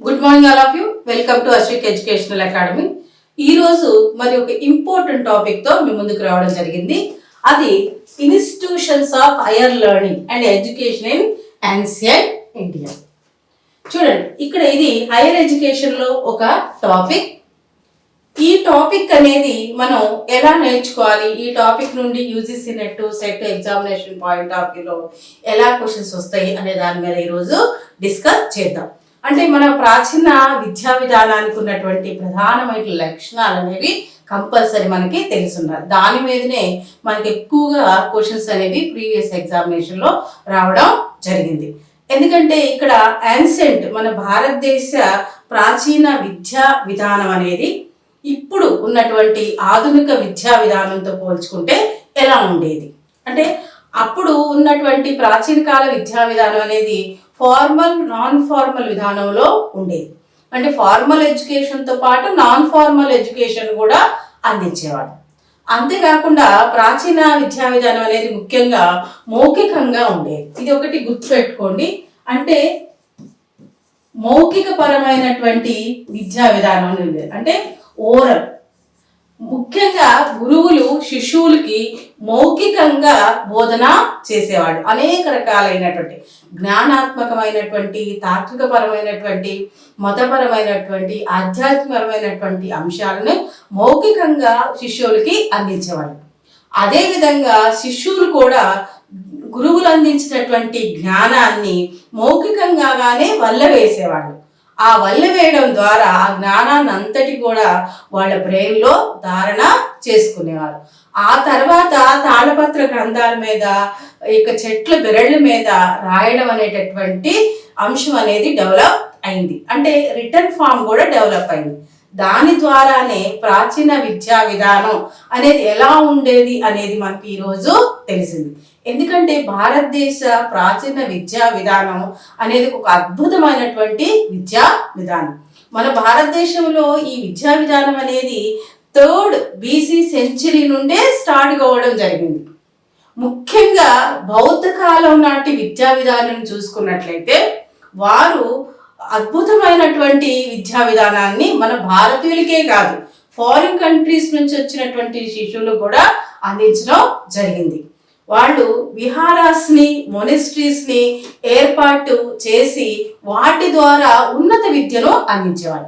Good morning all of you. Welcome to Ashwik educational academy. ఈ రోజు మరి ఒక ఇంపార్టెంట్ టాపిక్ తో మీ ముందుకు రావడం జరిగింది. అది institutions of higher learning and education in ancient India. చూడండి, ఇక్కడ ఇది హైయర్ ఎడ్యుకేషన్ లో ఒక టాపిక్. ఈ టాపిక్ అనేది మనం ఎలా నేర్చుకోవాలి, ఈ టాపిక్ నుండి UGC net set examination point of వ్యూలో ఎలా క్వశ్చన్స్ వస్తాయి అనే దాని మీద ఈరోజు డిస్కస్ చేద్దాం. అంటే మన ప్రాచీన విద్యా విధానానికి ఉన్నటువంటి ప్రధానమైన లక్షణాలు అనేవి కంపల్సరీ మనకి తెలుసున్నారు. దాని మీదనే మనకి ఎక్కువగా క్వశ్చన్స్ అనేవి ప్రీవియస్ ఎగ్జామినేషన్లో రావడం జరిగింది. ఎందుకంటే ఇక్కడ యాన్సెంట్ మన భారతదేశ ప్రాచీన విద్యా విధానం అనేది ఇప్పుడు ఉన్నటువంటి ఆధునిక విద్యా విధానంతో పోల్చుకుంటే ఎలా ఉండేది అంటే, అప్పుడు ఉన్నటువంటి ప్రాచీన కాల విద్యా విధానం అనేది ఫార్మల్ నాన్ ఫార్మల్ విధానంలో ఉండేది. అంటే ఫార్మల్ ఎడ్యుకేషన్తో పాటు నాన్ ఫార్మల్ ఎడ్యుకేషన్ కూడా అందించేవాడు. అంతేకాకుండా ప్రాచీన విద్యా విధానం అనేది ముఖ్యంగా మౌఖికంగా ఉండేది. ఇది ఒకటి గుర్తుపెట్టుకోండి. అంటే మౌఖిక పరమైనటువంటి విద్యా విధానం ఉండేది. అంటే ఓరల్, ముఖ్యంగా గురువులు శిష్యులకి మౌఖికంగా బోధన చేసేవాడు. అనేక రకాలైనటువంటి జ్ఞానాత్మకమైనటువంటి, తాత్వికపరమైనటువంటి, మతపరమైనటువంటి, ఆధ్యాత్మికపరమైనటువంటి అంశాలను మౌఖికంగా శిష్యులకి అందించేవాడు. అదేవిధంగా శిష్యులు కూడా గురువులు అందించినటువంటి జ్ఞానాన్ని మౌఖికంగానే వల్లవేసేవాడు. ఆ వల్ల వేయడం ద్వారా ఆ జ్ఞానాన్ని అంతటి కూడా వాళ్ళ బ్రెయిన్లో ధారణ చేసుకునేవారు. ఆ తర్వాత తాళపత్ర గ్రంథాల మీద, ఇక చెట్ల బెరళ్ళ మీద రాయడం అనేటటువంటి అంశం అనేది డెవలప్ అయింది. అంటే రిటర్న్ ఫామ్ కూడా డెవలప్ అయింది. దాని ద్వారానే ప్రాచీన విద్యా విధానం అనేది ఎలా ఉండేది అనేది మనకి ఈరోజు తెలిసింది. ఎందుకంటే భారతదేశ ప్రాచీన విద్యా విధానం అనేది ఒక అద్భుతమైనటువంటి విద్యా విధానం. మన భారతదేశంలో ఈ విద్యా విధానం అనేది 3rd BC సెంచరీ నుండే స్టార్ట్ కావడం జరిగింది. ముఖ్యంగా బౌద్ధ కాలం నాటి విద్యా విధానం చూసుకున్నట్లయితే వారు అద్భుతమైనటువంటి విద్యా విధానాన్ని మన భారతీయులకే కాదు, ఫారిన్ కంట్రీస్ నుంచి వచ్చినటువంటి శిష్యులు కూడా అందించడం జరిగింది. వాళ్ళు విహారాస్ని, మొనిస్ట్రీస్ని ఏర్పాటు చేసి వాటి ద్వారా ఉన్నత విద్యను అందించేవారు.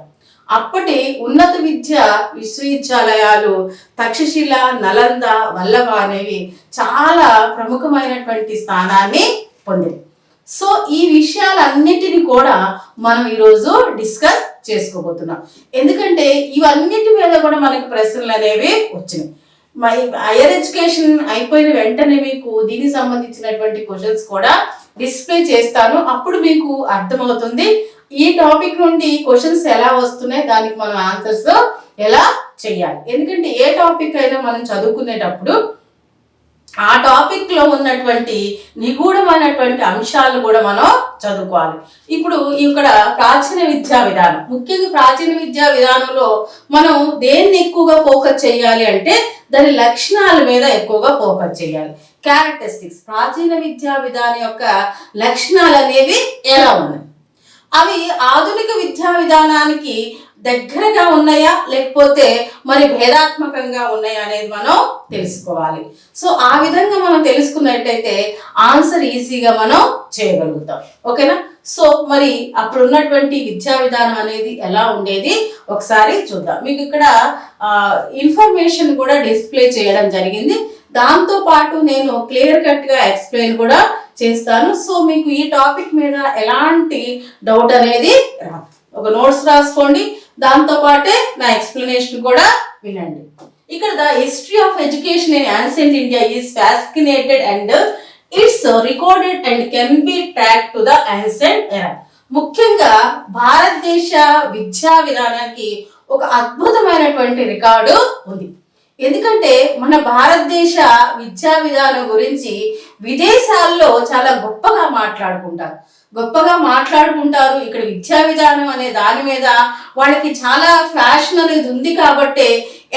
అప్పటి ఉన్నత విద్య విశ్వవిద్యాలయాలు తక్షశిల, నలంద, వల్లభ అనేవి చాలా ప్రముఖమైనటువంటి స్థానాన్ని పొందాయి. సో ఈ విషయాలన్నిటిని కూడా మనం ఈరోజు డిస్కస్ చేసుకోబోతున్నాం. ఎందుకంటే ఇవన్నిటి మీద కూడా మనకి ప్రశ్నలు అనేవి వచ్చినాయి. హైయర్ ఎడ్యుకేషన్ అయిపోయిన వెంటనే మీకు దీనికి సంబంధించినటువంటి క్వశ్చన్స్ కూడా డిస్ప్లే చేస్తాను. అప్పుడు మీకు అర్థమవుతుంది ఈ టాపిక్ నుండి క్వశ్చన్స్ ఎలా వస్తున్నాయి, దానికి మనం ఆన్సర్స్ ఎలా చేయాలి. ఎందుకంటే ఏ టాపిక్ అయినా మనం చదువుకునేటప్పుడు ఆ టాపిక్ లో ఉన్నటువంటి నిగూఢమైనటువంటి అంశాలను కూడా మనం చదువుకోవాలి. ఇప్పుడు ఇక్కడ ప్రాచీన విద్యా విధానం, ముఖ్యంగా ప్రాచీన విద్యా విధానంలో మనం దేన్ని ఎక్కువగా ఫోకస్ చేయాలి అంటే దాని లక్షణాల మీద ఎక్కువగా ఫోకస్ చేయాలి. క్యారెక్టరిస్టిక్స్, ప్రాచీన విద్యా విధానం యొక్క లక్షణాలు అనేవి ఎలా ఉన్నాయి, అవి ఆధునిక విద్యా విధానానికి దగ్గరగా ఉన్నాయా లేకపోతే మరి భేదాత్మకంగా ఉన్నాయా అనేది మనం తెలుసుకోవాలి. సో ఆ విధంగా మనం తెలుసుకున్నట్టయితే ఆన్సర్ ఈజీగా మనం చేయగలుగుతాం. ఓకేనా? సో మరి అప్పుడు ఉన్నటువంటి విద్యా విధానం అనేది ఎలా ఉండేది ఒకసారి చూద్దాం. మీకు ఇక్కడ ఇన్ఫర్మేషన్ కూడా డిస్ప్లే చేయడం జరిగింది. దాంతో పాటు నేను క్లియర్ కట్ గా ఎక్స్ప్లెయిన్ కూడా చేస్తాను. సో మీకు ఈ టాపిక్ మీద ఎలాంటి డౌట్ అనేది రాదు. ఒక నోట్స్ రాసుకోండి, దాంతో పాటే నా ఎక్స్ప్లెనేషన్ కూడా వినండి. ఇక్కడ the history of education in ancient India is fascinated and it's recorded and can be track to the ancient ఎరా. ముఖ్యంగా భారతదేశ విద్యా విధానానికి ఒక అద్భుతమైనటువంటి రికార్డు ఉంది. ఎందుకంటే మన భారతదేశ విద్యా విధానం గురించి విదేశాల్లో చాలా గొప్పగా మాట్లాడుకుంటారు. ఇక్కడ విద్యా విధానం అనే దాని మీద వాళ్ళకి చాలా ఫ్యాషన్ అనేది ఉంది. కాబట్టి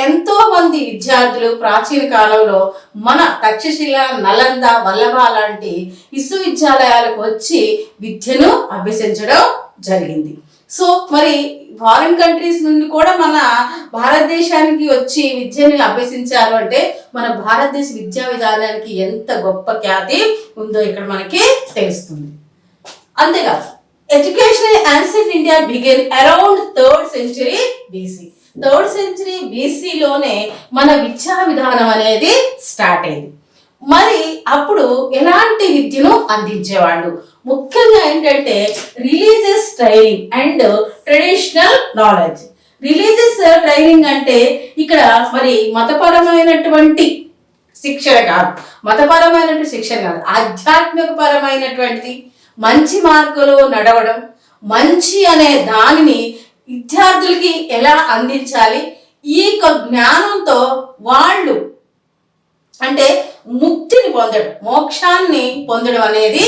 ఎంతో మంది విద్యార్థులు ప్రాచీన కాలంలో మన తక్షశిల, నలంద, వల్లభ లాంటి విశ్వవిద్యాలయాలకు వచ్చి విద్యను అభ్యసించడం జరిగింది. సో మరి ఫారిన్ కంట్రీస్ నుండి కూడా మన భారతదేశానికి వచ్చి విద్యని అభ్యసించారు అంటే మన భారతదేశ విద్యా విధానానికి ఎంత గొప్ప ఖ్యాతి ఉందో ఇక్కడ మనకి తెలుస్తుంది. అంతేకాదు education in ancient India begin around 3rd century BC. 3rd century BCలోనే మన విద్యా విధానం అనేది స్టార్ట్ అయింది. మరి అప్పుడు ఎలాంటి విద్యను అందించేవాళ్ళు? ముఖ్యంగా ఏంటంటే religious training and traditional knowledge. Religious training అంటే ఇక్కడ మరి మతపరమైనటువంటి శిక్షణ కాదు, మతపరమైనటువంటి శిక్షణ కాదు, ఆధ్యాత్మిక పరమైనటువంటిది, మంచి మార్గంలో నడవడం, మంచి అనే దానిని విద్యార్థులకి ఎలా అందించాలి, ఈ యొక్క జ్ఞానంతో వాళ్ళు అంటే ముక్తిని పొందడం, మోక్షాన్ని పొందడం అనేది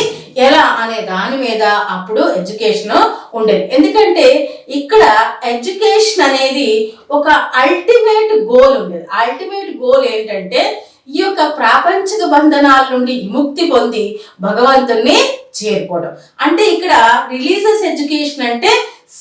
ఎలా అనే దాని మీద అప్పుడు ఎడ్యుకేషన్ ఉండేది. ఎందుకంటే ఇక్కడ ఎడ్యుకేషన్ అనేది ఒక అల్టిమేట్ గోల్ ఉండేది. అల్టిమేట్ గోల్ ఏంటంటే ఈ యొక్క ప్రాపంచిక బంధనాల నుండి విముక్తి పొంది భగవంతుణ్ణి చేరుకోవడం. అంటే ఇక్కడ రిలీజియస్ ఎడ్యుకేషన్ అంటే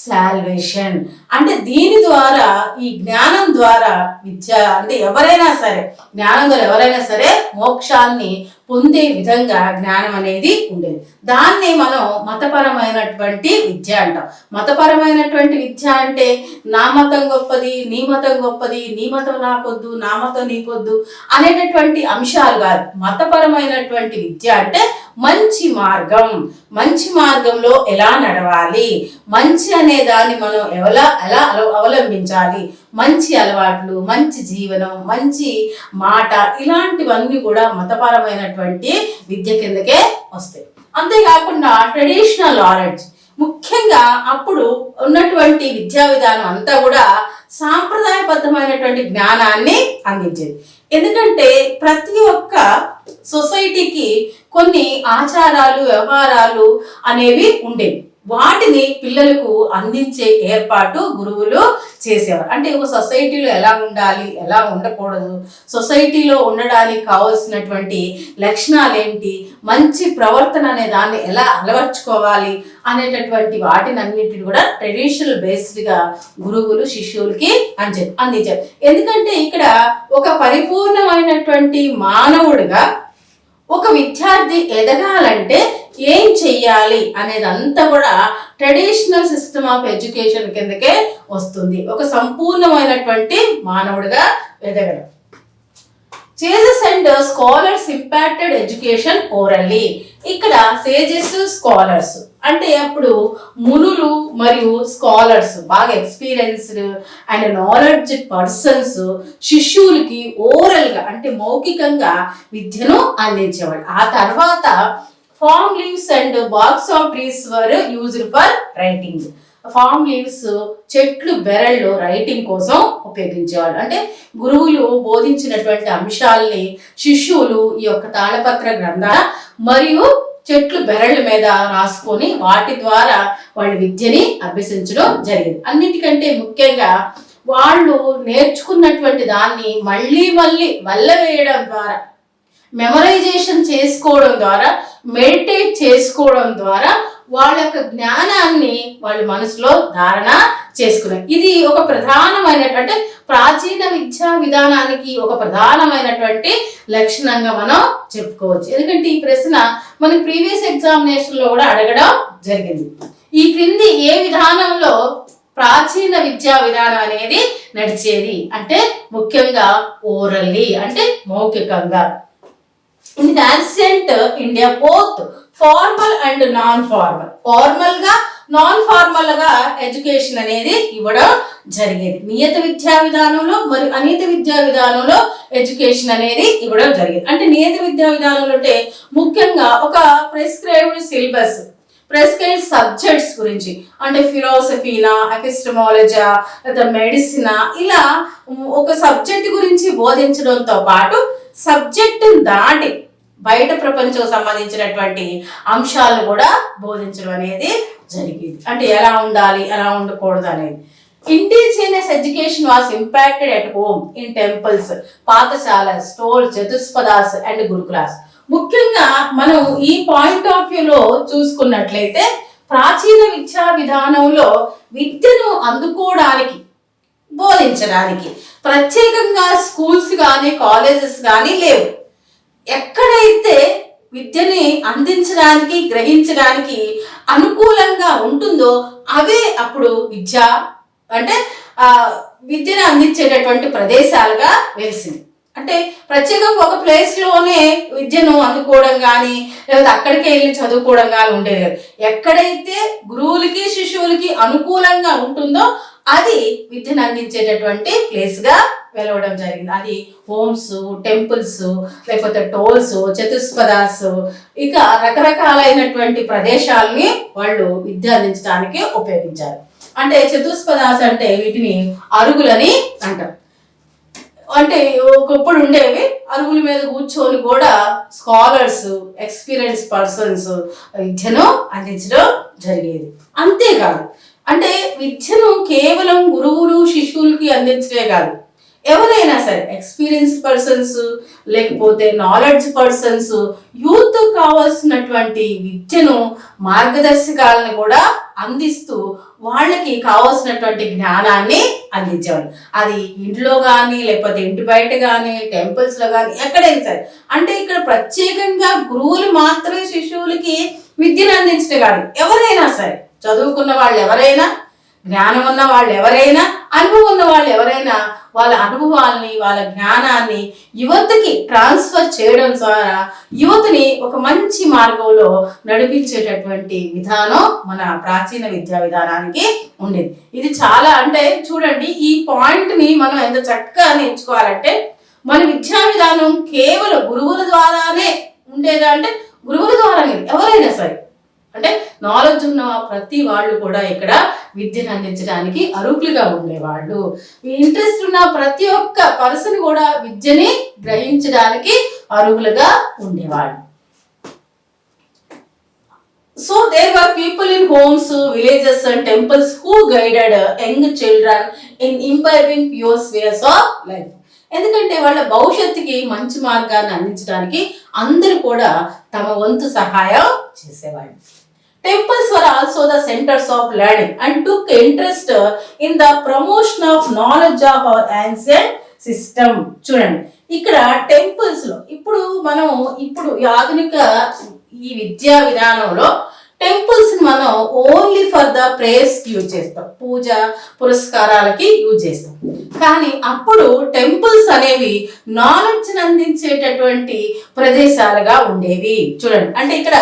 సాల్వేషన్. అంటే దీని ద్వారా, ఈ జ్ఞానం ద్వారా విద్య అంటే ఎవరైనా సరే, జ్ఞానం ద్వారా ఎవరైనా సరే మోక్షాన్ని పొందే విధంగా జ్ఞానం అనేది ఉండేది. దాన్ని మనం మతపరమైనటువంటి విద్య అంటాం. మతపరమైనటువంటి విద్య అంటే నా మతం గొప్పది, నీ మతం గొప్పది, నీ మతం నాకొద్దు, నా మతం నీకొద్దు అనేటటువంటి అంశాలు కాదు. మతపరమైనటువంటి విద్య అంటే మంచి మార్గం, మంచి మార్గంలో ఎలా నడవాలి, మంచి అనే దాన్ని మనం ఎలా అవలంబించాలి, మంచి అలవాట్లు, మంచి జీవనం, మంచి మాట, ఇలాంటివన్నీ కూడా మతపరమైనటువంటి విద్య కిందకే వస్తాయి. అంతేకాకుండా ట్రెడిషనల్ నాలెడ్జ్, ముఖ్యంగా అప్పుడు ఉన్నటువంటి విద్యా విధానం అంతా కూడా సాంప్రదాయబద్ధమైనటువంటి జ్ఞానాన్ని అందించేది. ఎందుకంటే ప్రతి ఒక్క సొసైటీకి కొన్ని ఆచారాలు, వ్యవహారాలు అనేవి ఉండేవి. వాటిని పిల్లలకు అందించే ఏర్పాటు గురువులు చేసేవారు. అంటే ఒక సొసైటీలో ఎలా ఉండాలి, ఎలా ఉండకూడదు, సొసైటీలో ఉండడానికి కావాల్సినటువంటి లక్షణాలు ఏంటి, మంచి ప్రవర్తన అనే దాన్ని ఎలా అలవర్చుకోవాలి అనేటటువంటి వాటిని అన్నిటిని కూడా ట్రెడిషనల్ బేస్డ్గా గురువులు శిష్యులకి అందించారు. ఎందుకంటే ఇక్కడ ఒక పరిపూర్ణమైనటువంటి మానవుడిగా ఒక విద్యార్థి ఎదగాలంటే ఏం చెయ్యాలి అనేది అంతా కూడా ట్రెడిషనల్ సిస్టమ్ ఆఫ్ ఎడ్యుకేషన్ కిందకే వస్తుంది. ఒక సంపూర్ణమైనటువంటి మానవుడిగా ఎదగడం. Sages and scholars impacted education orally. ఇక్కడ సేజెస్, స్కాలర్స్ అంటే అప్పుడు మునులు మరియు స్కాలర్స్, బాగా ఎక్స్పీరియన్స్డ్ అండ్ నాలెడ్జ్ పర్సన్స్ శిష్యులకి ఓరల్గా అంటే మౌఖికంగా విద్యను అందించేవాళ్ళు. ఆ తర్వాత palm leaves and barks of trees were used for writing. Palm leaves, చెట్లు బెరళ్ళు రైటింగ్ కోసం ఉపయోగించేవాళ్ళు. అంటే గురువులు బోధించినటువంటి అంశాలని శిష్యులు ఈ యొక్క తాళపత్ర గ్రంథాల మరియు చెట్లు బెరళ్ళ మీద రాసుకొని వాటి ద్వారా వాళ్ళ విద్యని అభ్యసించడం జరిగింది. అన్నిటికంటే ముఖ్యంగా వాళ్ళు నేర్చుకున్నటువంటి దాన్ని మళ్ళీ వల్లవేయడం ద్వారా, మెమరైజేషన్ చేసుకోవడం ద్వారా, మెడిటేట్ చేసుకోవడం ద్వారా వాళ్ళ యొక్క జ్ఞానాన్ని వాళ్ళ మనసులో ధారణ చేసుకున్నారు. ఇది ఒక ప్రధానమైనటువంటి ప్రాచీన విద్యా విధానానికి ఒక ప్రధానమైనటువంటి లక్షణంగా మనం చెప్పుకోవచ్చు. ఎందుకంటే ఈ ప్రశ్న మనకి ప్రీవియస్ ఎగ్జామినేషన్ లో కూడా అడగడం జరిగింది. ఈ క్రింది ఏ విధానంలో ప్రాచీన విద్యా విధానం అనేది నడిచేది అంటే ముఖ్యంగా ఓరల్లీ అంటే మౌఖికంగా. In ancient India both formal and non formal, formal గా నాన్ ఫార్మల్ గా ఎడ్యుకేషన్ అనేది ఇవ్వడం జరిగేది. నియత విద్యా విధానంలో మరియు అనియత విద్యా విధానంలో ఎడ్యుకేషన్ అనేది ఇవ్వడం జరిగేది. అంటే నియత విద్యా విధానంలో అంటే ముఖ్యంగా ఒక ప్రిస్క్రైబ్డ్ సిలబస్, ప్రిస్క్రైబ్డ్ సబ్జెక్ట్స్ గురించి అంటే ఫిలాసఫీనా, ఎపిస్టమాలజీ లేదా మెడిసిన్, ఇలా ఒక సబ్జెక్ట్ గురించి బోధించడంతో పాటు సబ్జెక్టు దాటి బయట ప్రపంచం సంబంధించినటువంటి అంశాలను కూడా బోధించడం అనేది జరిగేది. అంటే ఎలా ఉండాలి, ఎలా ఉండకూడదు అనేది. Indigenous education was impacted at home, in temples, పాఠశాల, స్టోల్స్, చతుస్పదాస్ అండ్ గురుకులాస్. ముఖ్యంగా మనం ఈ పాయింట్ ఆఫ్ వ్యూలో చూసుకున్నట్లయితే ప్రాచీన విద్యా విధానంలో విద్యను అందుకోవడానికి, బోధించడానికి ప్రత్యేకంగా స్కూల్స్ కానీ కాలేజెస్ కానీ లేవు. ఎక్కడైతే విద్యని అందించడానికి, గ్రహించడానికి అనుకూలంగా ఉంటుందో అవే అప్పుడు విద్య అంటే విద్యను అందించేటటువంటి ప్రదేశాలుగా వెలిసింది. అంటే ప్రత్యేకంగా ఒక ప్లేస్లోనే విద్యను అందుకోవడం కానీ లేకపోతే అక్కడికే వెళ్ళి చదువుకోవడం కానీ ఉండేది కాదు. ఎక్కడైతే గురువులకి శిష్యులకి అనుకూలంగా ఉంటుందో అది విద్యను అందించేటటువంటి ప్లేస్గా వెలవడం జరిగింది. అది హోమ్స్, టెంపుల్స్, లేకపోతే టోల్స్, చతుష్పదాస్, ఇక రకరకాలైనటువంటి ప్రదేశాలని వాళ్ళు విద్య అందించడానికి ఉపయోగించారు. అంటే చతుష్పదాస్ అంటే వీటిని అరుగులని అంటారు. అంటే ఒకప్పుడు ఉండేవి, అరుగుల మీద కూర్చొని కూడా స్కాలర్స్, ఎక్స్పీరియన్స్ పర్సన్స్ విద్యను అందించడం జరిగేది. అంతేకాదు, అంటే విద్యను కేవలం గురువులు శిష్యులకి అందించడే కాదు, ఎవరైనా సరే ఎక్స్పీరియన్స్ పర్సన్స్ లేకపోతే నాలెడ్జ్ పర్సన్స్ యూత్ కావాల్సినటువంటి విద్యను, మార్గదర్శకాలను కూడా అందిస్తూ వాళ్ళకి కావాల్సినటువంటి జ్ఞానాన్ని అందించేవాడు. అది ఇంట్లో కానీ లేకపోతే ఇంటి బయట కానీ టెంపుల్స్లో కానీ ఎక్కడైనా సరే. అంటే ఇక్కడ ప్రత్యేకంగా గురువులు మాత్రమే శిష్యులకి విద్యను అందించడం కాదు, ఎవరైనా సరే, చదువుకున్న వాళ్ళు ఎవరైనా, జ్ఞానం ఉన్న వాళ్ళు ఎవరైనా, అనుభవం ఉన్న వాళ్ళు ఎవరైనా వాళ్ళ అనుభవాల్ని, వాళ్ళ జ్ఞానాన్ని యువతకి ట్రాన్స్ఫర్ చేయడం ద్వారా యువతని ఒక మంచి మార్గంలో నడిపించేటటువంటి విధానం మన ప్రాచీన విద్యా విధానానికి ఉండేది. ఇది చాలా, అంటే చూడండి, ఈ పాయింట్ని మనం ఎంత చక్కగా నేర్చుకోవాలంటే, మన విద్యా విధానం కేవలం గురువుల ద్వారానే ఉండేదా అంటే గురువుల ద్వారానే, ఎవరైనా సరే, అంటే నాలెడ్జ్ ఉన్న ప్రతి వాళ్ళు కూడా ఇక్కడ విద్యను అందించడానికి అర్హులుగా ఉండేవాళ్ళు. ఇంట్రెస్ట్ ఉన్న ప్రతి ఒక్క పర్సన్ కూడా విద్యని గ్రహించడానికి అర్హులుగా ఉండేవాళ్ళు. So there were people in homes, villages and temples who guided young children in imbibing pure spheres of life. ఎందుకంటే వాళ్ళ భవిష్యత్తుకి మంచి మార్గాన్ని అందించడానికి అందరూ కూడా తమ వంతు సహాయం చేసేవాళ్ళు. Temples were also the centers of learning and took interest in the promotion of knowledge of our ancient system. చూడండి, ఇక్కడ టెంపుల్స్ లో ఇప్పుడు ఆధునిక ఈ విద్యా విధానంలో టెంపుల్స్ మనం only for the prayers use చేస్తాం, పూజ పురస్కారాలకి యూజ్ చేస్తాం. కానీ అప్పుడు టెంపుల్స్ అనేవి నాలెడ్జ్ అందించేటటువంటి ప్రదేశాలుగా ఉండేవి. చూడండి, అంటే ఇక్కడ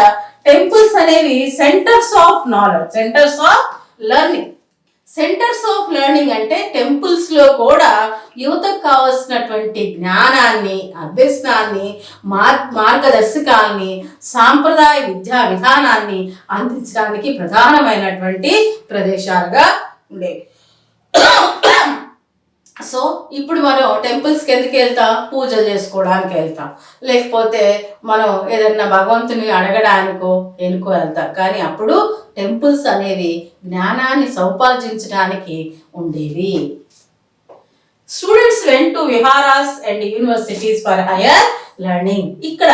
టెంపుల్స్ అనేవి centres of knowledge, centres of learning. Centres of learning అంటే టెంపుల్స్ లో కూడా యువతకు కావాల్సినటువంటి జ్ఞానాన్ని, అభ్యసనాన్ని, మార్గదర్శకాల్ని, సాంప్రదాయ విద్యా విధానాన్ని అందించడానికి ప్రధానమైనటువంటి ప్రదేశాలుగా ఉండేవి. సో ఇప్పుడు మనం టెంపుల్స్కి ఎందుకు వెళ్తాం? పూజలు చేసుకోవడానికి వెళ్తాం, లేకపోతే మనం ఏదన్నా భగవంతుని అడగడానికో ఎనుకో వెళ్తాం. కానీ అప్పుడు టెంపుల్స్ అనేవి జ్ఞానాన్ని సముపార్జించడానికి ఉండేవి. Students went to viharas and universities for higher learning. ఇక్కడ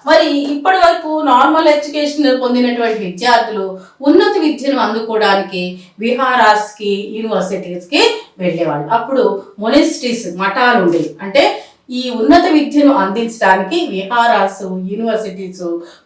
మరి ఇప్పటి వరకు నార్మల్ ఎడ్యుకేషన్ పొందినటువంటి విద్యార్థులు ఉన్నత విద్యను అందుకోవడానికి విహారాస్కి, యూనివర్సిటీస్కి వెళ్ళేవాళ్ళు. అప్పుడు మొనిస్ట్రీస్, మఠాలు ఉండేవి. అంటే ఈ ఉన్నత విద్యను అందించడానికి విహారాసు, యూనివర్సిటీస్,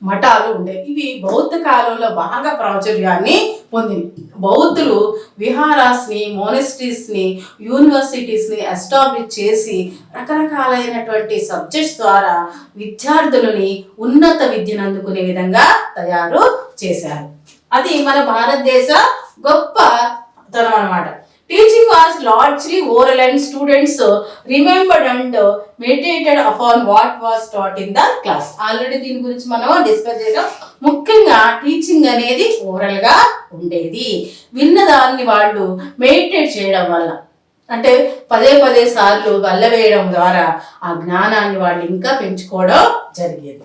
మఠాలు ఉండేవి. ఇవి బౌద్ధ కాలంలో బాగా ప్రాచుర్యాన్ని పొందింది. బౌద్ధులు విహారాస్ని, మోనెస్ట్రీస్ని, యూనివర్సిటీస్ని ఎస్టాబ్లిష్ చేసి రకరకాలైనటువంటి సబ్జెక్ట్స్ ద్వారా విద్యార్థులని ఉన్నత విద్యను అందుకునే విధంగా తయారు చేశారు. అది మన భారతదేశ గొప్పతనం అన్నమాట. Teaching was largely oral and students remembered and meditated upon what was taught in the class. Already దీని గురించి మనం డిస్కస్ చేసాం. ముఖ్యంగా టీచింగ్ అనేది ఓరల్ గా ఉండేది. విన్నదాన్ని వాళ్ళు మెడిటేట్ చేయడం వల్ల, అంటే పదే సార్లు వల్లవేయడం ద్వారా ఆ జ్ఞానాన్ని వాళ్ళు ఇంకా పెంచుకోవడం జరిగేది.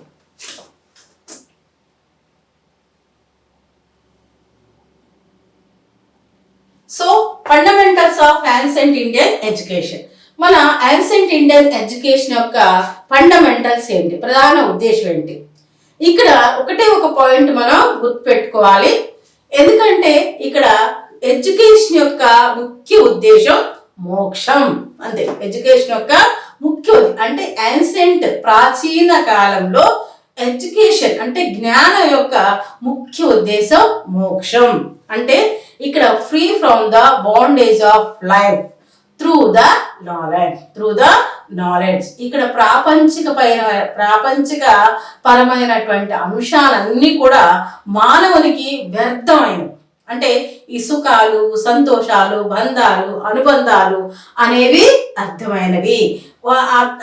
So fundamentals of ancient Indian education. మన యాన్సెంట్ ఇండియన్ ఎడ్యుకేషన్ యొక్క ఫండమెంటల్స్ ఏంటి, ప్రధాన ఉద్దేశం ఏంటి? ఇక్కడ ఒకటే ఒక పాయింట్ మనం గుర్తుపెట్టుకోవాలి. ఎందుకంటే ఇక్కడ ఎడ్యుకేషన్ యొక్క ముఖ్య ఉద్దేశం మోక్షం. అంతే, ఎడ్యుకేషన్ యొక్క ముఖ్య అంటే యాన్సెంట్ ప్రాచీన కాలంలో ఎడ్యుకేషన్ అంటే జ్ఞానం యొక్క ముఖ్య ఉద్దేశం మోక్షం. అంటే ఇక్కడ free from the bondage of life through the knowledge. ఇక్కడ ప్రాపంచిక పరమైనటువంటి అంశాలన్నీ కూడా మానవునికి వ్యర్థమైనవి. అంటే ఈ సుఖాలు, సంతోషాలు, బంధాలు, అనుబంధాలు అనేవి అర్థమైనవి.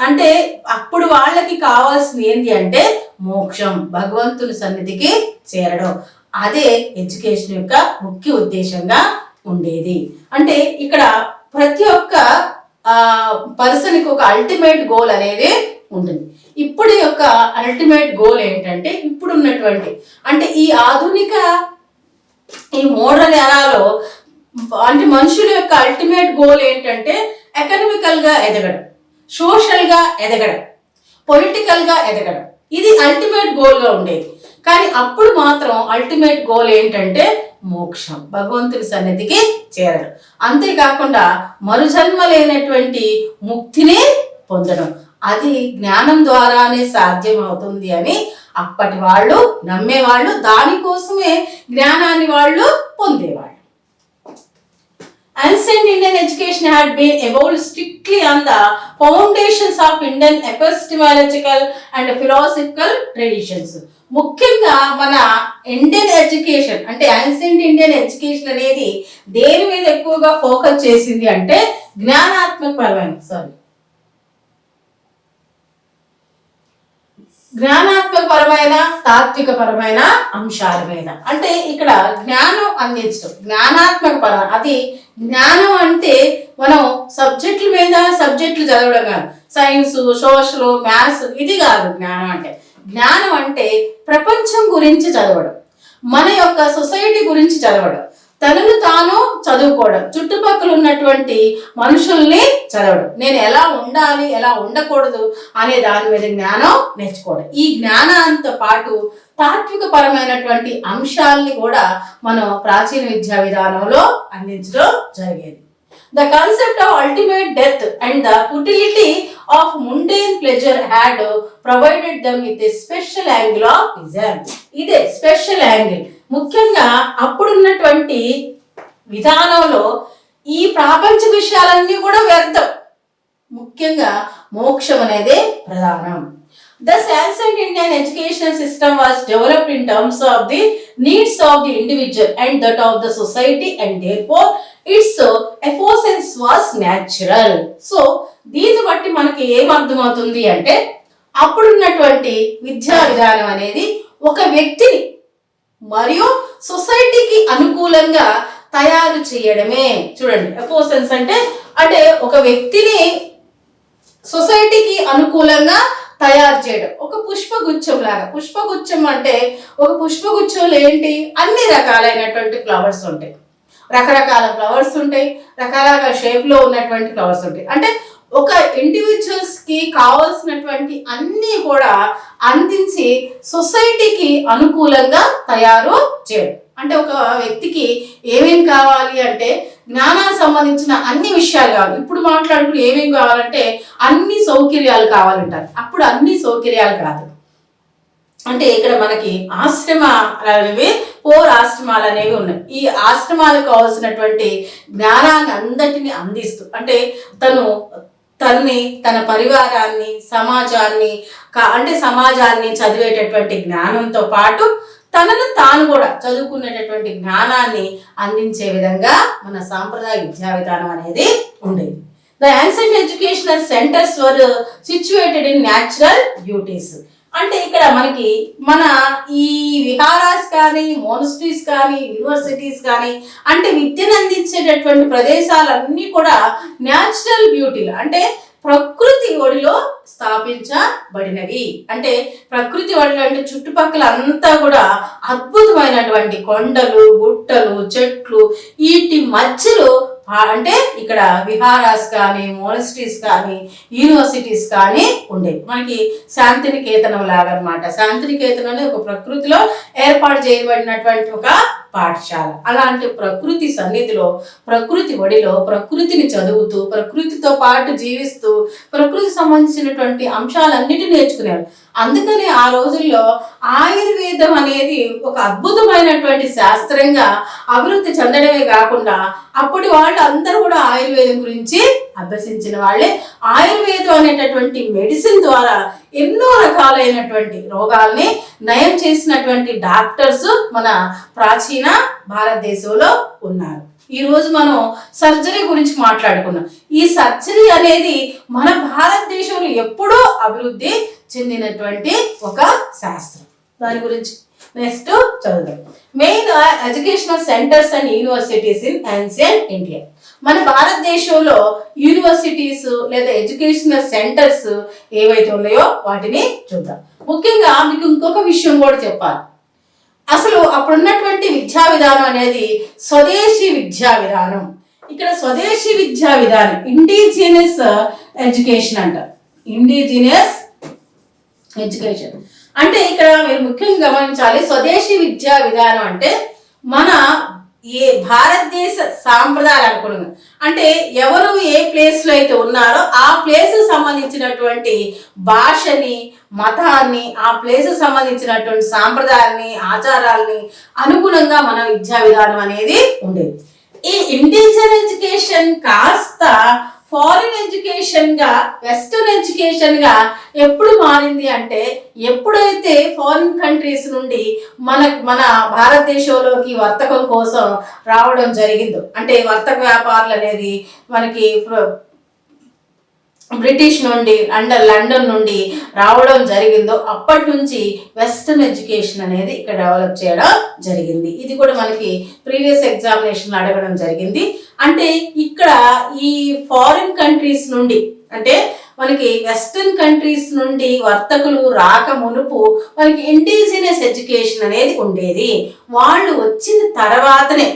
అంటే అప్పుడు వాళ్ళకి కావాల్సింది ఏంటి అంటే మోక్షం, భగవంతుని సన్నిధికి చేరడం. అదే ఎడ్యుకేషన్ యొక్క ముఖ్య ఉద్దేశంగా ఉండేది. అంటే ఇక్కడ ప్రతి ఒక్క పర్సన్కి ఒక అల్టిమేట్ గోల్ అనేది ఉంటుంది. ఇప్పుడు యొక్క అల్టిమేట్ గోల్ ఏంటంటే ఇప్పుడు ఉన్నటువంటి అంటే ఈ ఆధునిక ఈ మోడర్న్ ఎరాలో అంటే మనుషుల యొక్క అల్టిమేట్ గోల్ ఏంటంటే ఎకనామికల్గా ఎదగడం, సోషల్గా ఎదగడం, పొలిటికల్గా ఎదగడం. ఇది అల్టిమేట్ గోల్గా ఉండేది. కానీ అప్పుడు మాత్రం అల్టిమేట్ గోల్ ఏంటంటే మోక్షం, భగవంతుని సన్నిధికి చేరడం. అంతేకాకుండా మరుజన్మ లేనటువంటి ముక్తిని పొందడం. అది జ్ఞానం ద్వారానే సాధ్యం అవుతుంది అని అప్పటి వాళ్ళు నమ్మేవాళ్ళు. దానికోసమే జ్ఞానాన్ని వాళ్ళు పొందేవాళ్ళు. Ancient Indian education had been evolved strictly on the foundations of Indian epistemological and philosophical traditions. ముఖ్యంగా మన ఇండియన్ ఎడ్యుకేషన్ అంటే యాన్సెంట్ ఇండియన్ ఎడ్యుకేషన్ అనేది దేని మీద ఎక్కువగా ఫోకస్ చేసింది అంటే జ్ఞానాత్మకపరమైన తాత్వికపరమైన అంశాల మీద. అంటే ఇక్కడ జ్ఞానం అందించడం, జ్ఞానాత్మకపరం. అది జ్ఞానం అంటే మనం సబ్జెక్టులు చదవడం కాదు, సైన్స్, సోషల్, మ్యాథ్స్ ఇది కాదు. జ్ఞానం అంటే ప్రపంచం గురించి చదవడం, మన యొక్క సొసైటీ గురించి చదవడం, తనను తాను చదువుకోవడం, చుట్టుపక్కల ఉన్నటువంటి మనుషుల్ని చదవడం, నేను ఎలా ఉండాలి ఎలా ఉండకూడదు అనే దాని మీద జ్ఞానం నేర్చుకోవడం. ఈ జ్ఞానంతో పాటు తాత్విక పరమైనటువంటి అంశాలని కూడా మనం ప్రాచీన విద్యా విధానంలో అందించడం జరిగేది. The concept of ultimate death and the futility of mundane pleasure had provided them with a special angle of vision. ఇదే స్పెషల్ యాంగిల్. ముఖ్యంగా అప్పుడున్నటువంటి విధానంలో ఈ ప్రాపంచ విషయాలన్నీ కూడా వ్యర్థం, ముఖ్యంగా మోక్షం అనేది ప్రధానం. Thus, ancient Indian educational system was developed in terms of the needs of the individual and that of the society, and therefore its efficiency was natural. So, దీన్ని బట్టి మనకి ఏమర్థమవుతుంది అంటే అప్పుడున్నటువంటి విద్యా విధానం అనేది ఒక వ్యక్తిని మరియు సొసైటీకి అనుకూలంగా తయారు చేయడమే. చూడండి, ఎఫిషియన్స్ అంటే ఒక వ్యక్తిని సొసైటీకి అనుకూలంగా తయారు చేయడం. ఒక పుష్పగుచ్చం లాగా. పుష్పగుచ్చం అంటే ఒక పుష్పగుచ్చంలో ఏంటి, అన్ని రకాలైనటువంటి ఫ్లవర్స్ ఉంటాయి, రకరకాల ఫ్లవర్స్ ఉంటాయి, రకరకాల షేప్లో ఉన్నటువంటి ఫ్లవర్స్ ఉంటాయి. అంటే ఒక ఇండివిజువల్స్కి కావాల్సినటువంటి అన్నీ కూడా అందించి సొసైటీకి అనుకూలంగా తయారు చేయడం. అంటే ఒక వ్యక్తికి ఏమేమి కావాలి అంటే జ్ఞానానికి సంబంధించిన అన్ని విషయాలు కావాలి. ఇప్పుడు మాట్లాడుకుని ఏమేమి కావాలంటే అన్ని సౌకర్యాలు కావాలంటారు. అప్పుడు అన్ని సౌకర్యాలు కాదు. అంటే ఇక్కడ మనకి ఆశ్రమాలు అనేవి 4 ఆశ్రమాలు అనేవి ఉన్నాయి. ఈ ఆశ్రమాలకు కావాల్సినటువంటి జ్ఞానాన్ని అందటిని అందిస్తూ అంటే తన పరివారాన్ని సమాజాన్ని చదివేటటువంటి జ్ఞానంతో పాటు తనను తాను కూడా చదువుకునేటటువంటి జ్ఞానాన్ని అందించే విధంగా మన సాంప్రదాయ విద్యా విధానం అనేది ఉండేది. The ancient educational centers were situated in natural beauties. అంటే ఇక్కడ మనకి మన ఈ విహారాస్ కానీ, మోనస్ట్రీస్ కానీ, యూనివర్సిటీస్ కానీ అంటే విద్యను అందించేటటువంటి ప్రదేశాలన్నీ కూడా న్యాచురల్ బ్యూటీలు అంటే ప్రకృతి ఒడిలో స్థాపించబడినవి. అంటే ప్రకృతి ఒడిలో అంటే చుట్టుపక్కల అంతా కూడా అద్భుతమైనటువంటి కొండలు, గుట్టలు, చెట్లు, వీటి మధ్యలో అంటే ఇక్కడ విహారాస్ కానీ, మోనస్ట్రీస్ కానీ, యూనివర్సిటీస్ కానీ ఉండేవి. మనకి శాంతినికేతనం లాగా అనమాట. శాంతినికేతనం అనేది ఒక ప్రకృతిలో ఏర్పాటు చేయబడినటువంటి ఒక పాఠశాల. అలాంటి ప్రకృతి సన్నిధిలో, ప్రకృతి ఒడిలో, ప్రకృతిని చదువుతూ, ప్రకృతితో పాటు జీవిస్తూ, ప్రకృతి సంబంధించినటువంటి అంశాలన్నిటిని నేర్చుకునేవారు. అందుకని ఆ రోజుల్లో ఆయుర్వేదం అనేది ఒక అద్భుతమైనటువంటి శాస్త్రంగా అభివృద్ధి చెందడమే కాకుండా అప్పటి వాళ్ళు అందరూ కూడా ఆయుర్వేదం గురించి అభ్యసించిన వాళ్ళే. ఆయుర్వేదం అనేటటువంటి మెడిసిన్ ద్వారా ఎన్నో రకాలైనటువంటి రోగాల్ని నయం చేసినటువంటి డాక్టర్స్ మన ప్రాచీన భారతదేశంలో ఉన్నారు. ఈ రోజు మనం సర్జరీ గురించి మాట్లాడుకున్నాం. ఈ సర్జరీ అనేది మన భారతదేశంలో ఎప్పుడో అభివృద్ధి చెందినటువంటి ఒక శాస్త్రం. దాని గురించి నెక్స్ట్ చదువుదాం. Main educational centres and universities in ancient India. మన భారతదేశంలో యూనివర్సిటీస్ లేదా ఎడ్యుకేషనల్ సెంటర్స్ ఏవైతే ఉన్నాయో వాటిని చూద్దాం. ముఖ్యంగా మీకు ఇంకొక విషయం కూడా చెప్పాలి. అసలు అప్పుడున్నటువంటి విద్యా విధానం అనేది స్వదేశీ విద్యా విధానం. ఇక్కడ స్వదేశీ విద్యా విధానం, ఇండిజినియస్ ఎడ్యుకేషన్ అంటారు. ఇండిజినియస్ ఎడ్యుకేషన్ అంటే ఇక్కడ మీరు ముఖ్యంగా గమనించాలి. స్వదేశీ విద్యా విధానం అంటే మన భారతదేశ సాంప్రదాయాలు అనుకున్నాం. అంటే ఎవరు ఏ ప్లేస్లో అయితే ఉన్నారో ఆ ప్లేస్కి సంబంధించినటువంటి భాషని, మతాన్ని, ఆ ప్లేస్కి సంబంధించినటువంటి సాంప్రదాయాల్ని, ఆచారాలని అనుగుణంగా మన విద్యా విధానం అనేది ఉండేది. ఈ ఇండిజినస్ ఎడ్యుకేషన్ కాస్త ఫారిన్ ఎడ్యుకేషన్ గా, వెస్టర్న్ ఎడ్యుకేషన్ గా ఎప్పుడు మారింది అంటే ఎప్పుడైతే ఫారిన్ కంట్రీస్ నుండి మన భారతదేశంలోకి వర్తకం కోసం రావడం జరిగిందో, అంటే వర్తక వ్యాపారులు అనేది మనకి బ్రిటిష్ నుండి లండన్ నుండి రావడం జరిగిందో అప్పటి నుంచి వెస్టర్న్ ఎడ్యుకేషన్ అనేది ఇక్కడ డెవలప్ చేయడం జరిగింది. ఇది కూడా మనకి ప్రీవియస్ ఎగ్జామినేషన్ అడగడం జరిగింది. అంటే ఇక్కడ ఈ ఫారిన్ కంట్రీస్ నుండి, అంటే మనకి వెస్టర్న్ కంట్రీస్ నుండి వర్తకులు రాక మునుపు మనకి ఇండిజినస్ ఎడ్యుకేషన్ అనేది ఉండేది. వాళ్ళు వచ్చిన తర్వాతనే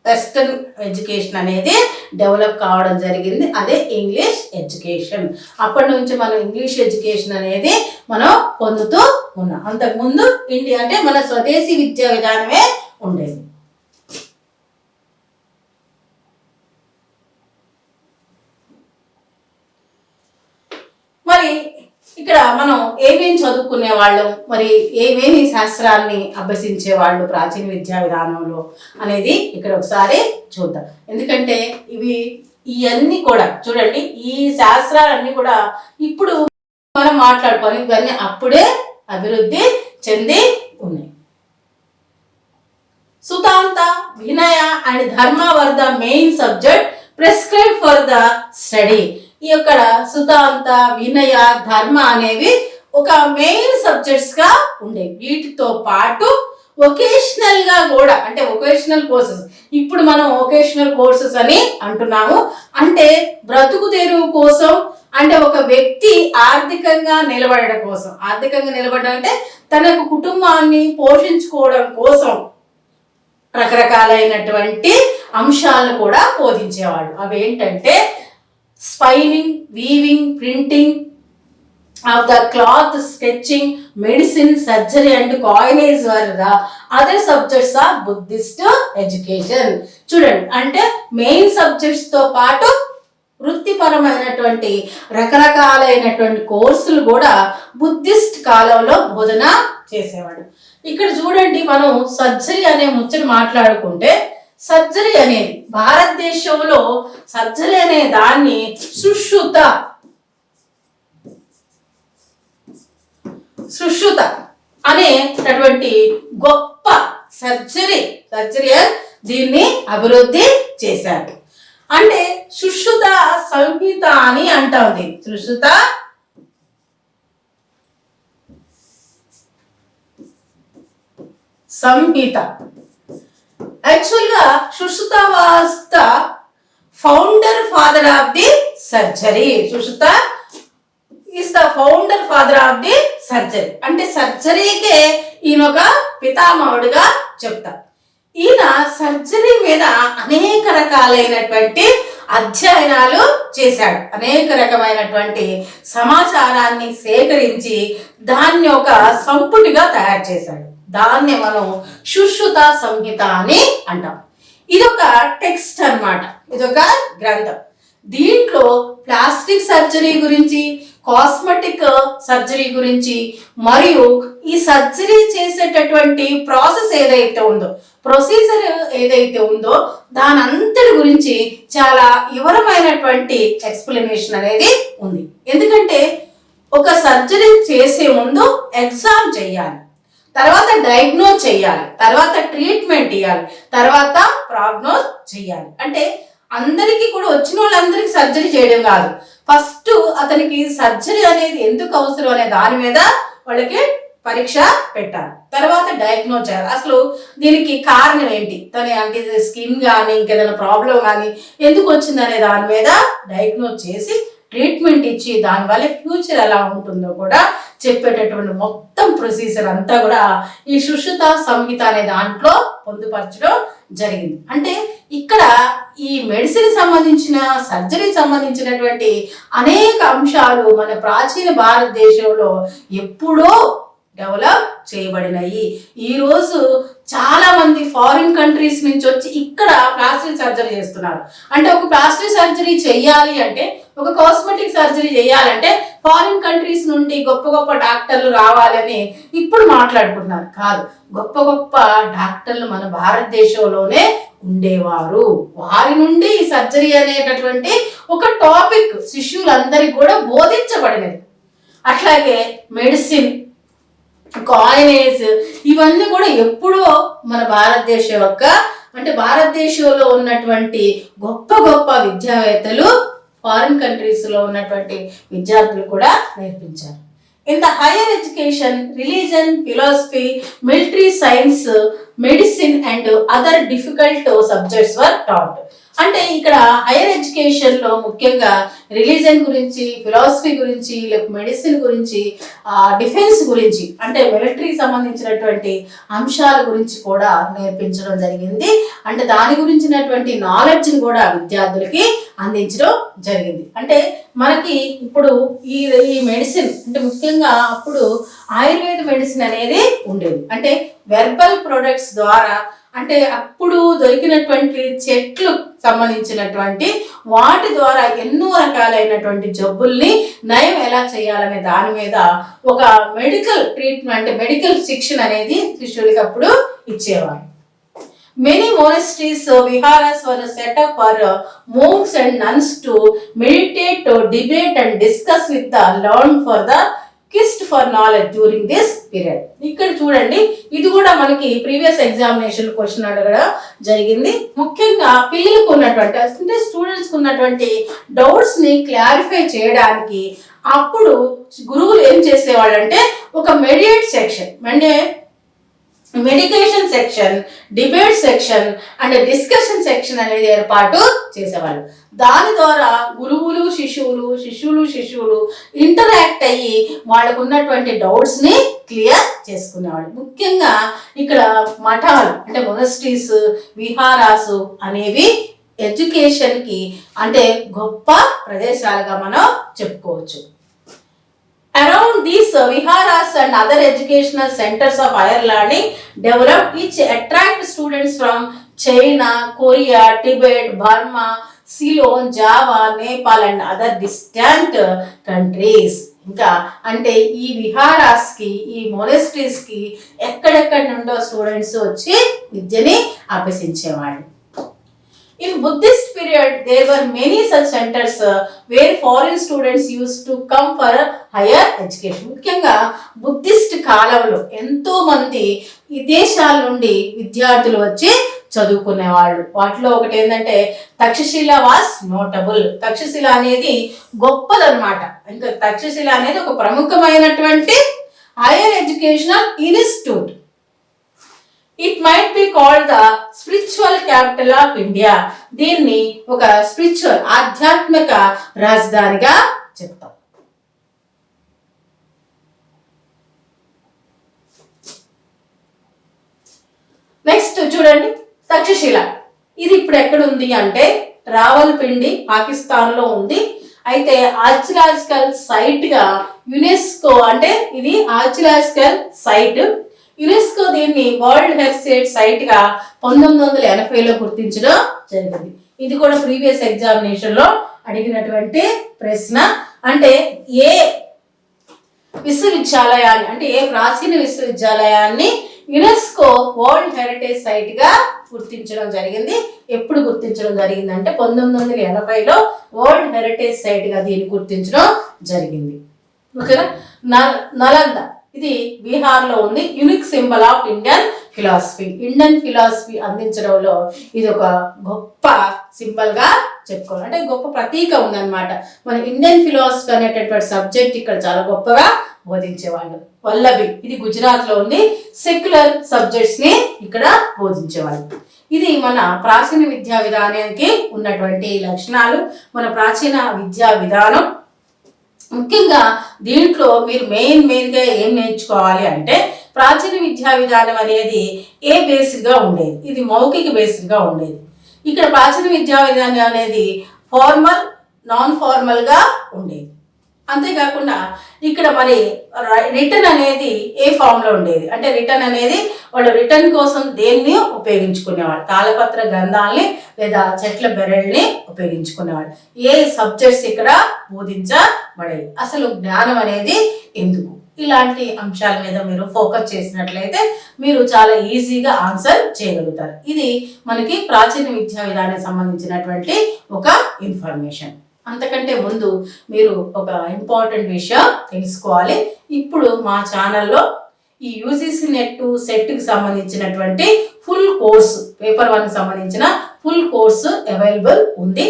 వెస్టర్న్ ఎడ్యుకేషన్ అనేది డెవలప్ కావడం జరిగింది. అదే ఇంగ్లీష్ ఎడ్యుకేషన్. అప్పటి నుంచి మనం ఇంగ్లీష్ ఎడ్యుకేషన్ అనేది మనం పొందుతూ ఉన్నాం. అంతకుముందు ఇండియా అంటే మన స్వదేశీ విద్యా విధానమే ఉండేది. మరి ఇక్కడ మనం ఏమేమి చదువుకునే వాళ్ళం, మరి ఏమేమి శాస్త్రాన్ని అభ్యసించే వాళ్ళు ప్రాచీన విద్యా విధానంలో అనేది ఇక్కడ ఒకసారి చూద్దాం. ఎందుకంటే ఇవన్నీ కూడా చూడండి, ఈ శాస్త్రాలన్నీ కూడా ఇప్పుడు మనం మాట్లాడుకోవాలి. ఇవన్నీ అప్పుడే అభివృద్ధి చెంది ఉన్నాయి. సుతాంత, వినయ అండ్ ధర్మ were the main subject prescribe for the study. ఈ యొక్క సుతాంత, వినయ, ధర్మ అనేవి ఒక మెయిన్ సబ్జెక్ట్స్ గా ఉండేవి. వీటితో పాటు వొకేషనల్ గా కూడా, అంటే వొకేషనల్ కోర్సెస్, ఇప్పుడు మనం వొకేషనల్ కోర్సెస్ అని అంటున్నాము. అంటే బ్రతుకు తెరువు కోసం, అంటే ఒక వ్యక్తి ఆర్థికంగా నిలబడడం కోసం, ఆర్థికంగా నిలబడడం అంటే తన కుటుంబాన్ని పోషించుకోవడం కోసం రకరకాలైనటువంటి అంశాలను కూడా బోధించేవాళ్ళు. అవి ఏంటంటే spinning, weaving, printing of the cloth, sketching, medicine, surgery and coinage were the other subjects of Buddhist education. చూడండి, అంటే మెయిన్ సబ్జెక్ట్స్ తో పాటు వృత్తిపరమైనటువంటి రకరకాలైనటువంటి కోర్సులు కూడా బుద్ధిస్ట్ కాలంలో బోధన చేసేవాడు. ఇక్కడ చూడండి, మనం సర్జరీ అనే ముచ్చట మాట్లాడుకుంటే, సర్జరీ అనేది భారతదేశంలో సర్జరీ అనే దాన్ని సుశ్రుత అనేటటువంటి గొప్ప సర్జరీ దీన్ని అభివృద్ధి చేశారు. అంటే సుశ్రుత సంహిత అని అంటుంది. సుశ్రుత సంహిత. యాక్చువల్గా Sushruta was the founder father of the surgery. Sushruta is the founder father of the surgery. అంటే సర్జరీకే ఈయన ఒక పితామహుడిగా చెప్తారు. ఈయన సర్జరీ మీద అనేక రకాలైనటువంటి అధ్యయనాలు చేశాడు. అనేక రకమైనటువంటి సమాచారాన్ని సేకరించి దాన్ని ఒక సంపుటిగా తయారు చేశాడు. దాన్నే మనం సుశ్రుత సంహిత అని అంటాం. ఇదొక టెక్స్ట్ అన్నమాట, ఇదొక గ్రంథం. దీంట్లో ప్లాస్టిక్ సర్జరీ గురించి, కాస్మెటిక్ సర్జరీ గురించి, మరియు ఈ సర్జరీ చేసేటటువంటి ప్రాసెస్ ఏదైతే ఉందో, ప్రొసీజర్ ఏదైతే ఉందో దాని అంతటి గురించి చాలా వివరమైనటువంటి ఎక్స్ప్లెనేషన్ అనేది ఉంది. ఎందుకంటే ఒక సర్జరీ చేసే ముందు ఎగ్జామ్ చేయాలి, తర్వాత డయాగ్నోజ్ చేయాలి, తర్వాత ట్రీట్మెంట్ ఇవ్వాలి, తర్వాత ప్రాగ్నోజ్ చేయాలి. అంటే అందరికీ కూడా వచ్చిన వాళ్ళందరికీ సర్జరీ చేయడం కాదు, ఫస్ట్ అతనికి సర్జరీ అనేది ఎందుకు అవసరం అనే దాని మీద వాళ్ళకి పరీక్ష పెట్టాలి, తర్వాత డయాగ్నోజ్ చేయాలి. అసలు దీనికి కారణం ఏంటి, తన అంటే స్కిన్ కానీ ఇంకేదైనా ప్రాబ్లం కానీ ఎందుకు వచ్చిందనే దాని మీద డయాగ్నోజ్ చేసి ట్రీట్మెంట్ ఇచ్చి దానివల్ల ఫ్యూచర్ ఎలా ఉంటుందో కూడా చెప్పేటటువంటి మొత్తం ప్రొసీజర్ అంతా కూడా ఈ సుశ్రుత సంహిత అనే దాంట్లో పొందుపరచడం జరిగింది. అంటే ఇక్కడ ఈ మెడిసిన్ సంబంధించిన, సర్జరీ సంబంధించినటువంటి అనేక అంశాలు మన ప్రాచీన భారతదేశంలో ఎప్పుడో డెవలప్ చేయబడినాయి. ఈరోజు చాలా మంది ఫారిన్ కంట్రీస్ నుంచి వచ్చి ఇక్కడ ప్లాస్టిక్ సర్జరీ చేస్తున్నారు. అంటే ఒక ప్లాస్టిక్ సర్జరీ చేయాలి అంటే, ఒక కాస్మెటిక్ సర్జరీ చేయాలంటే ఫారిన్ కంట్రీస్ నుండి గొప్ప గొప్ప డాక్టర్లు రావాలని ఇప్పుడు మాట్లాడుకుంటున్నారు. కాదు, గొప్ప గొప్ప డాక్టర్లు మన భారతదేశంలోనే ఉండేవారు. వారి నుండి ఈ సర్జరీ అనేటటువంటి ఒక టాపిక్ శిష్యులందరికీ కూడా బోధించబడినది. అట్లాగే మెడిసిన్, కాయినేజ్, ఇవన్నీ కూడా ఎప్పుడో మన భారతదేశం యొక్క, అంటే భారతదేశంలో ఉన్నటువంటి గొప్ప గొప్ప విద్యావేత్తలు ఫారిన్ కంట్రీస్లో ఉన్నటువంటి విద్యార్థులు కూడా నేర్పించారు. In the higher education, religion, philosophy, military science, medicine and other difficult subjects were taught. అంటే ఇక్కడ హైయర్ ఎడ్యుకేషన్ లో ముఖ్యంగా రిలీజన్ గురించి, ఫిలాసఫీ గురించి, లేక మెడిసిన్ గురించి, డిఫెన్స్ గురించి, అంటే మిలిటరీ సంబంధించినటువంటి అంశాల గురించి కూడా నేర్పించడం జరిగింది. అంటే దాని గురించినటువంటి నాలెడ్జ్ని కూడా విద్యార్థులకి అందించడం జరిగింది. అంటే మనకి ఇప్పుడు ఈ మెడిసిన్ అంటే ముఖ్యంగా అప్పుడు ఆయుర్వేద మెడిసిన్ అనేది ఉండేది. అంటే వెర్బల్ ప్రొడక్ట్స్ ద్వారా, అంటే అప్పుడు దొరికినటువంటి చెట్లు సంబంధించినటువంటి వాటి ద్వారా ఎన్నో రకాలైనటువంటి జబ్బుల్ని నయం ఎలా చేయాలనే దాని మీద ఒక మెడికల్ ట్రీట్మెంట్, మెడికల్ శిక్షణ అనేది శిష్యులకి అప్పుడు ఇచ్చేవారు. Many monasteries, viharas were set up for monks and nuns to meditate, to debate and discuss with the learned for the quest for knowledge during this period. ఇక్కడ చూడండి, ఇది కూడా మనకి ప్రీవియస్ ఎగ్జామినేషన్ క్వశ్చన్ అడగడం జరిగింది. ముఖ్యంగా పిల్లలకు ఉన్నటువంటి, అంటే స్టూడెంట్స్ ఉన్నటువంటి డౌట్స్ ని క్లారిఫై చేయడానికి అప్పుడు గురువులు ఏం చేసేవాళ్ళు అంటే ఒక మెడియేట్ సెక్షన్, అంటే medication section, debate section and discussion section అనేది ఏర్పాటు చేసేవాళ్ళు. దాని ద్వారా గురువులు శిష్యులు, శిష్యులు ఇంటరాక్ట్ అయ్యి వాళ్ళకు ఉన్నటువంటి డౌట్స్ ని క్లియర్ చేసుకునేవాళ్ళు. ముఖ్యంగా ఇక్కడ మఠాలు అంటే మొనస్ట్రీస్, విహారాసు అనేవి ఎడ్యుకేషన్ కి అంటే గొప్ప ప్రదేశాలుగా మనం చెప్పుకోవచ్చు. Around these viharas and other educational centers of higher learning developed, which attract students from China, Korea, Tibet, Burma, Ceylon, Java, Nepal and other distant countries. ఇంకా అంటే ఈ విహారాస్ కి, ఈ మొనస్ట్రీస్ కి ఎక్కడెక్కడి నుండో స్టూడెంట్స్ వచ్చి విద్యని అభ్యసించేవాళ్ళు. In Buddhist period, there were many such centers where foreign students used to come for higher education. ముఖ్యంగా బుద్ధిస్ట్ కాలంలో ఎంతో మంది విదేశాల నుండి విద్యార్థులు వచ్చి చదువుకునేవాళ్ళు. వాటిలో ఒకటి ఏంటంటే తక్షశిల వాస్ నోటబుల్. తక్షశిల అనేది గొప్పదన్నమాట. ఇంకా తక్షశిల అనేది ఒక ప్రముఖమైనటువంటి higher educational institute. It might be called the spiritual capital of India. దీన్ని ఒక స్పిరిచువల్, ఆధ్యాత్మిక రాజధానిగా చెప్తాం. నెక్స్ట్ చూడండి, తక్షశిల ఇది ఇప్పుడు ఎక్కడ ఉంది అంటే రావల్పిండి, పాకిస్తాన్ లో ఉంది. అయితే ఆర్చియలాజికల్ సైట్ గా యునెస్కో, అంటే ఇది ఆర్చియలాజికల్ సైట్, యునెస్కో దీన్ని వరల్డ్ హెరిటేజ్ సైట్ గా 1980లో గుర్తించడం జరిగింది. ఇది కూడా ప్రీవియస్ ఎగ్జామినేషన్ లో అడిగినటువంటి ప్రశ్న. అంటే ఏ విశ్వవిద్యాలయాన్ని, అంటే ఏ ప్రాచీన విశ్వవిద్యాలయాన్ని యునెస్కో వరల్డ్ హెరిటేజ్ సైట్ గా గుర్తించడం జరిగింది. ఎప్పుడు గుర్తించడం జరిగింది అంటే 1980లో వరల్డ్ హెరిటేజ్ సైట్ గా దీన్ని గుర్తించడం జరిగింది. ఓకేనా. నలంద ఇది బీహార్ లో ఉంది. Unique symbol of Indian philosophy. Indian philosophy అందించడంలో ఇది ఒక గొప్ప సింబల్ గా చెప్పుకోవాలి, అంటే గొప్ప ప్రతీక ఉందన్నమాట. మన ఇండియన్ ఫిలాసఫీ అనేటటువంటి సబ్జెక్ట్ ఇక్కడ చాలా గొప్పగా బోధించేవాళ్ళు. వల్లభి ఇది గుజరాత్ లో ఉంది. సెక్యులర్ సబ్జెక్ట్స్ ని ఇక్కడ బోధించేవాళ్ళు. ఇది మన ప్రాచీన విద్యా విధానానికి ఉన్నటువంటి లక్షణాలు. మన ప్రాచీన విద్యా విధానం ముఖ్యంగా దీంట్లో మీరు మెయిన్గా ఏం నేర్చుకోవాలి అంటే, ప్రాచీన విద్యా విధానం అనేది ఏ బేస్డ్గా ఉండేది, ఇది మౌఖిక బేస్డ్గా ఉండేది. ఇక్కడ ప్రాచీన విద్యా విధానం అనేది ఫార్మల్, నాన్ ఫార్మల్గా ఉండేది. అంతేకాకుండా ఇక్కడ మరి రిటర్న్ అనేది ఏ ఫామ్లో ఉండేది అంటే, రిటర్న్ అనేది వాళ్ళు రిటర్న్ కోసం దేన్ని ఉపయోగించుకునేవాళ్ళు, తాళపత్ర గ్రంథాలని లేదా చెట్ల బెరల్ని ఉపయోగించుకునేవాళ్ళు. ఏ సబ్జెక్ట్స్ ఇక్కడ బోధించబడేవి, అసలు జ్ఞానం అనేది ఎందుకు, ఇలాంటి అంశాల మీద మీరు ఫోకస్ చేసినట్లయితే మీరు చాలా ఈజీగా ఆన్సర్ చేయగలుగుతారు. ఇది మనకి ప్రాచీన విద్యా విధానానికి సంబంధించినటువంటి ఒక ఇన్ఫర్మేషన్. అంతకంటే ముందు మీరు ఒక ఇంపార్టెంట్ విషయం తెలుసుకోవాలి. ఇప్పుడు మా ఛానల్లో ఈ యూజీసీ నెట్ సెట్కి సంబంధించినటువంటి ఫుల్ కోర్సు, పేపర్ 1కి సంబంధించిన ఫుల్ కోర్సు అవైలబుల్ ఉంది.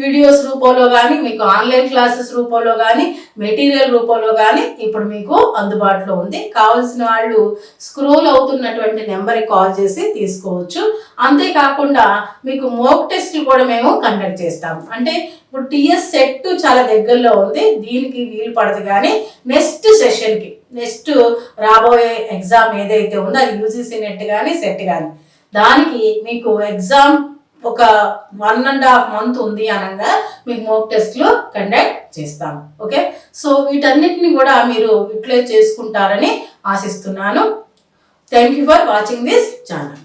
వీడియోస్ రూపంలో కానీ, మీకు ఆన్లైన్ క్లాసెస్ రూపంలో కానీ, మెటీరియల్ రూపంలో కానీ ఇప్పుడు మీకు అందుబాటులో ఉంది. కావాల్సిన వాళ్ళు స్క్రోల్ అవుతున్నటువంటి నెంబర్కి కాల్ చేసి తీసుకోవచ్చు. అంతేకాకుండా మీకు మోక్ టెస్ట్లు కూడా మేము కండక్ట్ చేస్తాము. అంటే ఇప్పుడు టీఎస్ సెట్ చాలా దగ్గరలో ఉంది, దీనికి వీలు పడదు. కానీ నెక్స్ట్ సెషన్కి, నెక్స్ట్ రాబోయే ఎగ్జామ్ ఏదైతే ఉందో అది యూజీసీ నెట్ కానీ సెట్ కానీ, దానికి మీకు ఎగ్జామ్ ఒక 1.5 month ఉంది అనగా మీకు మోక్ టెస్ట్లు కండక్ట్ చేస్తాము. ఓకే. సో వీటన్నిటిని కూడా మీరు యూటిలైజ్ చేసుకుంటారని ఆశిస్తున్నాను. Thank you for watching this channel.